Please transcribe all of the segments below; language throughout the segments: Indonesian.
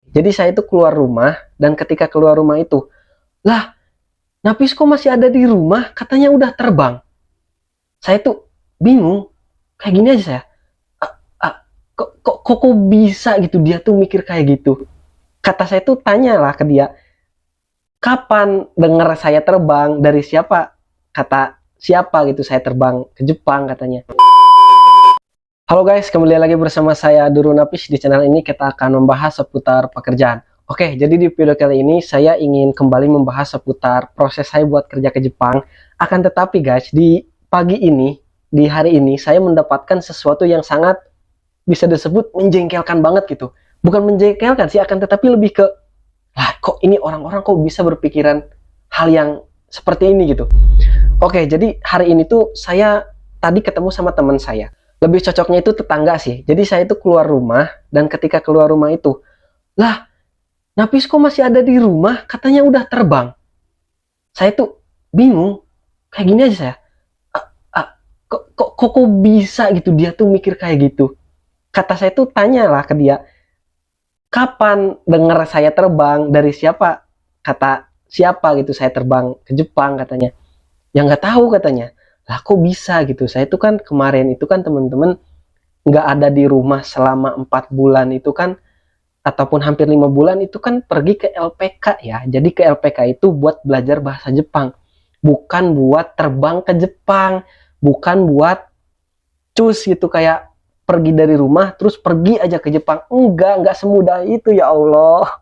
Jadi saya itu keluar rumah, dan ketika keluar rumah itu, lah, Nafis kok masih ada di rumah? Katanya udah terbang. Saya tuh bingung. Kayak gini aja saya. "Ah, ah, kok bisa gitu?" Dia tuh mikir kayak gitu. Kata saya tuh tanyalah ke dia, kapan dengar saya terbang, dari siapa? Kata siapa gitu saya terbang ke Jepang katanya. Halo guys, kembali lagi bersama saya Duru Napis. Di channel ini kita akan membahas seputar pekerjaan. Oke, jadi di video kali ini saya ingin kembali membahas seputar proses saya buat kerja ke Jepang. Akan tetapi guys, di pagi ini, di hari ini, saya mendapatkan sesuatu yang sangat bisa disebut menjengkelkan banget gitu. Bukan menjengkelkan sih, akan tetapi lebih ke, lah kok ini orang-orang kok bisa berpikiran hal yang seperti ini gitu. Oke, jadi hari ini tuh saya tadi ketemu sama teman saya. Lebih cocoknya itu tetangga sih. Jadi saya itu keluar rumah, dan ketika keluar rumah itu, lah, Nafis kok masih ada di rumah? Katanya udah terbang. Saya tuh bingung. Kayak gini aja saya. "Ah, ah, kok bisa gitu?" Dia tuh mikir kayak gitu. Kata saya tuh tanyalah ke dia, kapan dengar saya terbang, dari siapa? Kata siapa gitu saya terbang ke Jepang katanya. Ya nggak tahu katanya. Lah kok bisa gitu? Saya tuh kan kemarin itu kan teman-teman nggak ada di rumah selama 4 bulan itu kan, ataupun hampir 5 bulan itu kan pergi ke LPK ya. Jadi ke LPK itu buat belajar bahasa Jepang, bukan buat terbang ke Jepang, bukan buat cus gitu kayak pergi dari rumah terus pergi aja ke Jepang. Enggak semudah itu, ya Allah.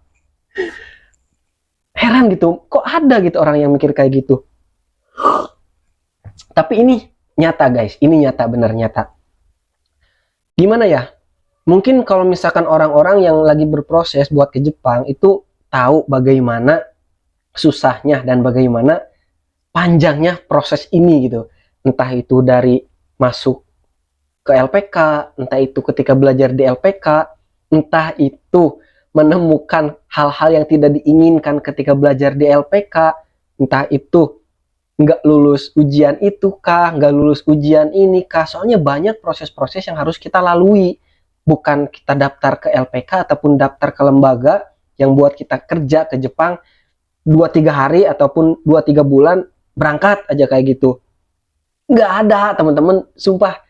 Heran gitu, kok ada gitu orang yang mikir kayak gitu. Tapi ini nyata guys, ini nyata, bener nyata. Gimana ya? Mungkin kalau misalkan orang-orang yang lagi berproses buat ke Jepang itu tahu bagaimana susahnya dan bagaimana panjangnya proses ini gitu. Entah itu dari masuk ke LPK, entah itu ketika belajar di LPK, entah itu menemukan hal-hal yang tidak diinginkan ketika belajar di LPK, entah itu nggak lulus ujian itu kah, nggak lulus ujian ini kah. Soalnya banyak proses-proses yang harus kita lalui. Bukan kita daftar ke LPK ataupun daftar ke lembaga yang buat kita kerja ke Jepang 2-3 hari ataupun 2-3 bulan berangkat aja kayak gitu. Nggak ada teman-teman, sumpah.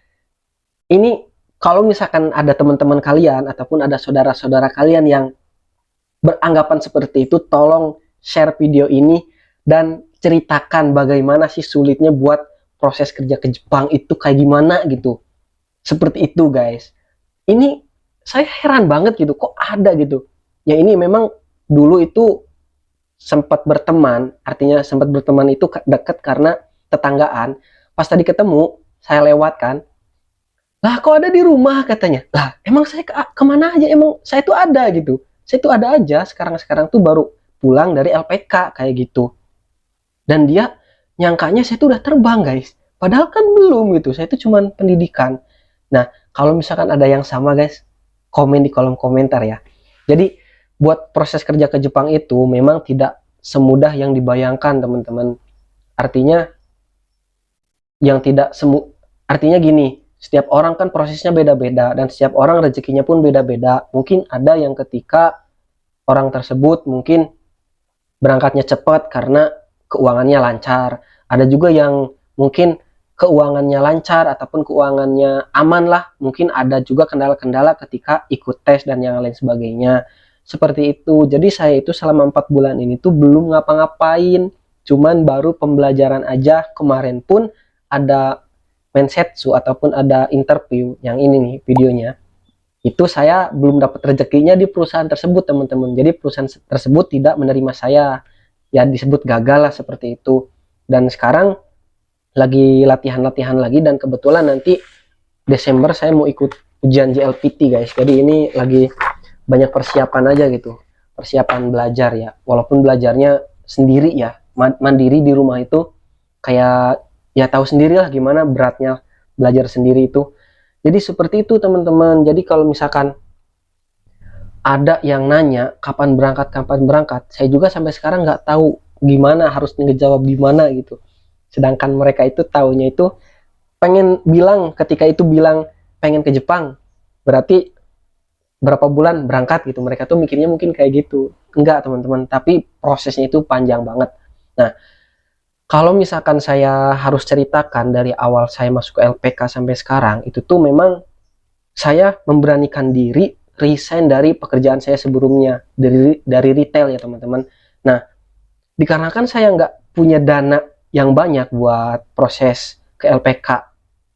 Ini kalau misalkan ada teman-teman kalian ataupun ada saudara-saudara kalian yang beranggapan seperti itu, tolong share video ini dan ceritakan bagaimana sih sulitnya buat proses kerja ke Jepang itu kayak gimana gitu. Seperti itu guys. Ini saya heran banget gitu, kok ada gitu. Ya ini memang dulu itu sempat berteman, artinya sempat berteman itu dekat karena tetanggaan. Pas tadi ketemu, saya lewatkan, lah kok ada di rumah katanya. Lah emang saya kemana aja, emang saya tuh ada gitu. Saya tuh ada aja, sekarang tuh baru pulang dari LPK kayak gitu. Dan dia nyangkanya saya tuh udah terbang guys. Padahal kan belum gitu, saya tuh cuman pendidikan. Nah, kalau misalkan ada yang sama guys, komen di kolom komentar ya. Jadi, buat proses kerja ke Jepang itu memang tidak semudah yang dibayangkan teman-teman. Artinya, yang tidak artinya gini, setiap orang kan prosesnya beda-beda, dan setiap orang rezekinya pun beda-beda. Mungkin ada yang ketika orang tersebut mungkin berangkatnya cepat karena keuangannya lancar. Ada juga yang mungkin keuangannya lancar ataupun keuangannya aman lah. Mungkin ada juga kendala-kendala ketika ikut tes dan yang lain sebagainya. Seperti itu. Jadi saya itu selama 4 bulan ini tuh belum ngapa-ngapain. Cuman baru pembelajaran aja. Kemarin pun ada mensetsu ataupun ada interview. Yang ini nih videonya. Itu saya belum dapat rezekinya di perusahaan tersebut teman-teman. Jadi perusahaan tersebut tidak menerima saya. Ya disebut gagal lah seperti itu. Dan sekarang lagi latihan-latihan lagi, dan kebetulan nanti Desember saya mau ikut ujian JLPT guys. Jadi ini lagi banyak persiapan aja gitu, persiapan belajar ya, walaupun belajarnya sendiri ya, mandiri di rumah itu kayak ya tahu sendirilah gimana beratnya belajar sendiri itu. Jadi seperti itu teman-teman. Jadi kalau misalkan ada yang nanya kapan berangkat, saya juga sampai sekarang nggak tahu gimana harus ngejawab gimana gitu. Sedangkan mereka itu taunya itu pengen bilang, ketika itu bilang pengen ke Jepang, berarti berapa bulan berangkat gitu. Mereka tuh mikirnya mungkin kayak gitu. Enggak teman-teman, tapi prosesnya itu panjang banget. Nah, kalau misalkan saya harus ceritakan dari awal saya masuk ke LPK sampai sekarang, itu tuh memang saya memberanikan diri resign dari pekerjaan saya sebelumnya, dari retail ya teman-teman. Nah, dikarenakan saya nggak punya dana yang banyak buat proses ke LPK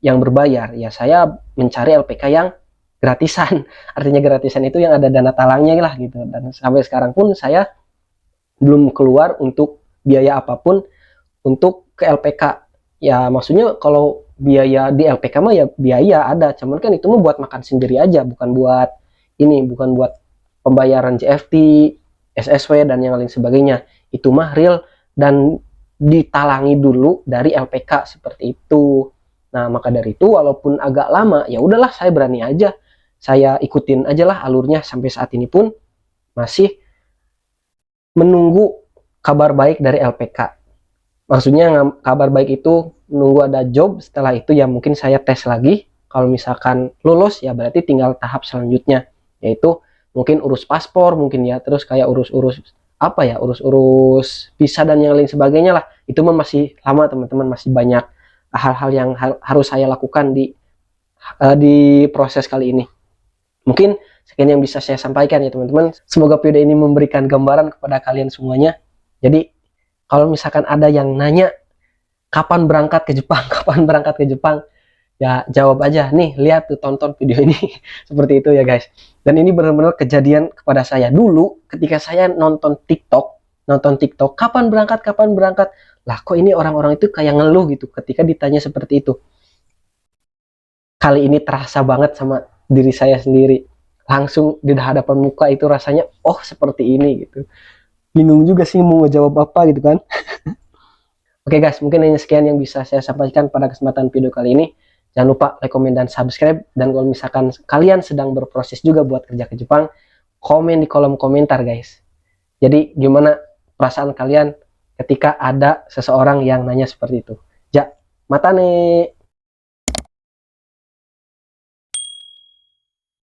yang berbayar, ya saya mencari LPK yang gratisan. Artinya gratisan itu yang ada dana talangnya lah gitu. Dan sampai sekarang pun saya belum keluar untuk biaya apapun untuk ke LPK. Ya maksudnya kalau biaya di LPK mah ya biaya ada, cuman kan itu mah buat makan sendiri aja, bukan buat ini, bukan buat pembayaran JFT, SSW dan yang lain sebagainya. Itu mah real dan ditalangi dulu dari LPK seperti itu. Nah, maka dari itu walaupun agak lama, ya udahlah saya berani aja. Saya ikutin aja lah alurnya sampai saat ini pun masih menunggu kabar baik dari LPK. Maksudnya kabar baik itu nunggu ada job, setelah itu ya mungkin saya tes lagi. Kalau misalkan lulus ya berarti tinggal tahap selanjutnya, yaitu mungkin urus paspor mungkin ya, terus kayak urus-urus apa ya, urus-urus visa dan yang lain sebagainya lah. Itu mah masih lama teman-teman, masih banyak hal-hal yang harus saya lakukan di proses kali ini. Mungkin sekian yang bisa saya sampaikan ya teman-teman. Semoga video ini memberikan gambaran kepada kalian semuanya. Jadi kalau misalkan ada yang nanya kapan berangkat ke Jepang, kapan berangkat ke Jepang, ya jawab aja nih, lihat tuh, tonton video ini. Seperti itu ya guys. Dan ini benar-benar kejadian kepada saya dulu ketika saya nonton TikTok, kapan berangkat, lah kok ini orang-orang itu kayak ngeluh gitu ketika ditanya seperti itu. Kali ini terasa banget sama diri saya sendiri, langsung di hadapan muka itu rasanya oh seperti ini gitu. Bingung juga sih mau ngejawab apa gitu kan. Oke guys, mungkin hanya sekian yang bisa saya sampaikan pada kesempatan video kali ini. Jangan lupa like, komen, dan subscribe. Dan kalau misalkan kalian sedang berproses juga buat kerja ke Jepang, komen di kolom komentar guys. Jadi gimana perasaan kalian ketika ada seseorang yang nanya seperti itu. Ja, mata nih.